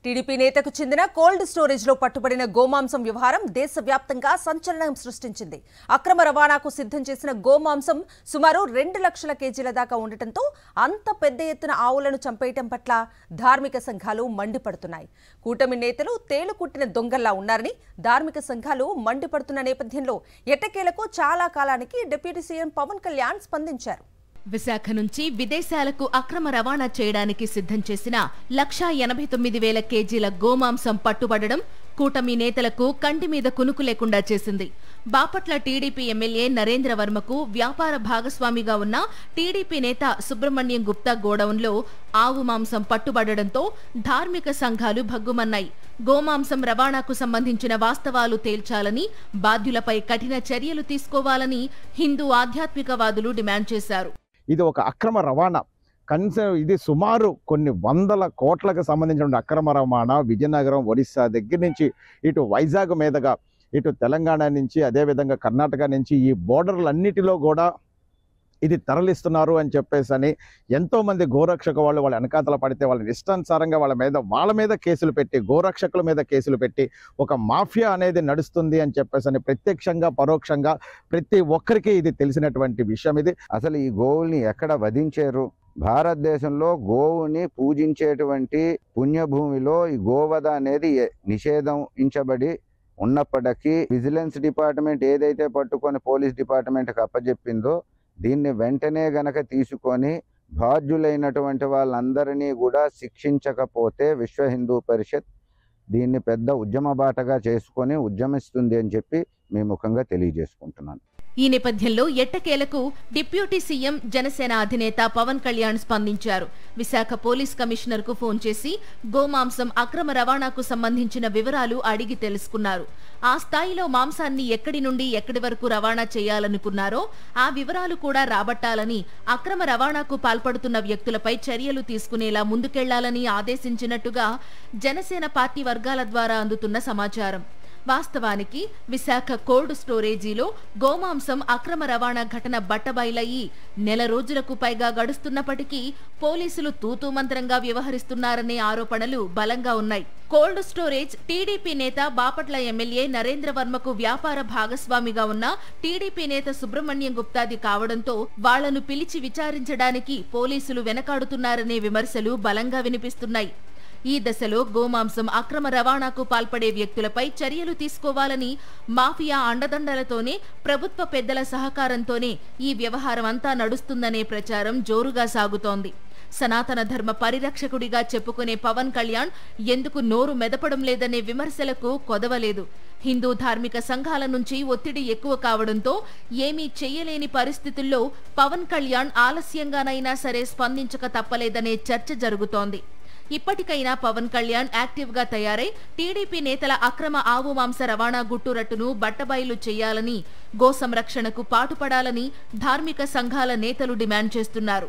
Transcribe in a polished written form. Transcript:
TDP నేతకు చెందిన cold storage లో పట్టుబడిన గోమాంసం వ్యవహారం దేశవ్యాప్తంగా సంచలనం సృష్టించింది. అక్రమ రవాణాకు సిద్ధం చేసిన గోమాంసం సుమారు 2 లక్షల కేజీల దాకా ఉండటంతో అంత పెద్ద ఎత్తున ఆవులను చంపేయటం పట్ల ధార్మిక సంఘాలు మండిపడుతున్నాయి. కూటమి నేతలు తేలుకుట్టిన దొంగల్లా ఉన్నారని ధార్మిక సంఘాలు మండిపడుతున్న నేపథ్యంలో ఎట్టకేలకు చాలా కాలానికి డిప్యూటీ సీఎం పవన్ కళ్యాణ్ స్పందించారు. విశాఖ నుంచి విదేశాలకు అక్రమ రవాణా చేయడానికి సిద్ధం చేసిన 1,89,000 కేజీల గోమాంసం పట్టుబడడం కూటమి నేతలకు కంటి మీద కునుకు లేకుండా చేసింది. బాపట్ల టీడీపీ ఎమ్మెల్యే నరేంద్ర వర్మకు వ్యాపార భాగస్వామిగా ఉన్న టీడీపీ నేత సుబ్రహ్మణ్యం గుప్తా గోడౌన్లో ఆవు మాంసం పట్టుబడడంతో ధార్మిక సంఘాలు భగ్గుమన్నాయి. గోమాంసం రవాణాకు సంబంధించిన వాస్తవాలు తేల్చాలని, బాధ్యులపై కఠిన చర్యలు తీసుకోవాలని హిందూ ఆధ్యాత్మికవాదులు డిమాండ్ చేశారు. ఇది ఒక అక్రమ రవాణా ఇది సుమారు కొన్ని వందల కోట్లకు సంబంధించిన అక్రమ రవాణా విజయనగరం, ఒడిశా దగ్గర నుంచి ఇటు వైజాగ్ మీదుగా ఇటు తెలంగాణ నుంచి అదేవిధంగా కర్ణాటక నుంచి ఈ బోర్డర్లన్నిటిలో కూడా ఇది తరలిస్తున్నారు అని చెప్పేసి ఎంతోమంది గోరక్షక వాళ్ళ వెనకాతల పడితే వాళ్ళని ఇష్టానుసారంగా వాళ్ళ మీద కేసులు పెట్టి, గోరక్షకుల మీద కేసులు పెట్టి ఒక మాఫియా అనేది నడుస్తుంది అని చెప్పేసి ప్రత్యక్షంగా పరోక్షంగా ప్రతి ఒక్కరికి ఇది తెలిసినటువంటి విషయం. ఇది అసలు ఈ గోవుల్ని ఎక్కడ వధించారు? భారతదేశంలో గోవుని పూజించేటువంటి పుణ్యభూమిలో ఈ గోవధ అనేది నిషేధించబడి ఉన్నప్పటికీ విజిలెన్స్ డిపార్ట్మెంట్ ఏదైతే పట్టుకొని పోలీస్ డిపార్ట్మెంట్కి అప్పచెప్పిందో దీన్ని వెంటనే గనక తీసుకొని బాధ్యులైనటువంటి వాళ్ళందరినీ కూడా శిక్షించకపోతే విశ్వ హిందూ పరిషత్ దీన్ని పెద్ద ఉద్యమ బాటగా చేసుకొని ఉద్యమిస్తుంది అని చెప్పి మీ ముఖంగా తెలియజేసుకుంటున్నాను. ఈ నేపథ్యంలో ఎట్టకేలకు డిప్యూటీ సీఎం జనసేన అధినేత పవన్ కళ్యాణ్ స్పందించారు. విశాఖ పోలీస్ కమిషనర్ కు ఫోన్ చేసి గోమాంసం అక్రమ రవాణాకు సంబంధించిన వివరాలు అడిగి తెలుసుకున్నారు. ఆ స్థాయిలో మాంసాన్ని ఎక్కడి నుండి ఎక్కడి వరకు రవాణా చేయాలనుకున్నారో ఆ వివరాలు కూడా రాబట్టాలని, అక్రమ రవాణాకు పాల్పడుతున్న వ్యక్తులపై చర్యలు తీసుకునేలా ముందుకెళ్లాలని ఆదేశించినట్టుగా జనసేన పార్టీ వర్గాల ద్వారా అందుతున్న సమాచారం. వాస్తవానికి విశాఖ కోల్డ్ స్టోరేజీలో గోమాంసం అక్రమ రవాణా ఘటన బట్టబయలయ్యి నెల రోజులకు పైగా గడుస్తున్నప్పటికీ పోలీసులు తూతూమంత్రంగా వ్యవహరిస్తున్నారనే ఆరోపణలు బలంగా ఉన్నాయి. కోల్డ్ స్టోరేజ్ టీడీపీ నేత బాపట్ల ఎమ్మెల్యే నరేంద్ర వర్మకు వ్యాపార భాగస్వామిగా ఉన్న టీడీపీ నేత సుబ్రహ్మణ్యం గుప్తాది కావడంతో వాళ్లను పిలిచి విచారించడానికి పోలీసులు వెనకాడుతున్నారనే విమర్శలు బలంగా వినిపిస్తున్నాయి. ఈ దశలో గోమాంసం అక్రమ రవాణాకు పాల్పడే వ్యక్తులపై చర్యలు తీసుకోవాలని, మాఫియా అండదండలతోనే, ప్రభుత్వ పెద్దల సహకారంతోనే ఈ వ్యవహారం అంతా నడుస్తుందనే ప్రచారం జోరుగా సాగుతోంది. సనాతన ధర్మ పరిరక్షకుడిగా చెప్పుకునే పవన్ కళ్యాణ్ ఎందుకు నోరు మెదపడం లేదనే విమర్శలకు కొదవలేదు. హిందూ ధార్మిక సంఘాల నుంచి ఒత్తిడి ఎక్కువ కావడంతో ఏమీ చెయ్యలేని పరిస్థితుల్లో పవన్ కళ్యాణ్ ఆలస్యంగానైనా సరే స్పందించక తప్పలేదనే చర్చ జరుగుతోంది. ఇప్పటికైనా పవన్ కళ్యాణ్ యాక్టివ్ గా తయారై టీడీపీ నేతల అక్రమ ఆవు మాంస రవాణా గుట్టురట్టును బట్టబయలు చేయాలని, గో సంరక్షణకు పాటుపడాలని ధార్మిక సంఘాల నేతలు డిమాండ్ చేస్తున్నారు.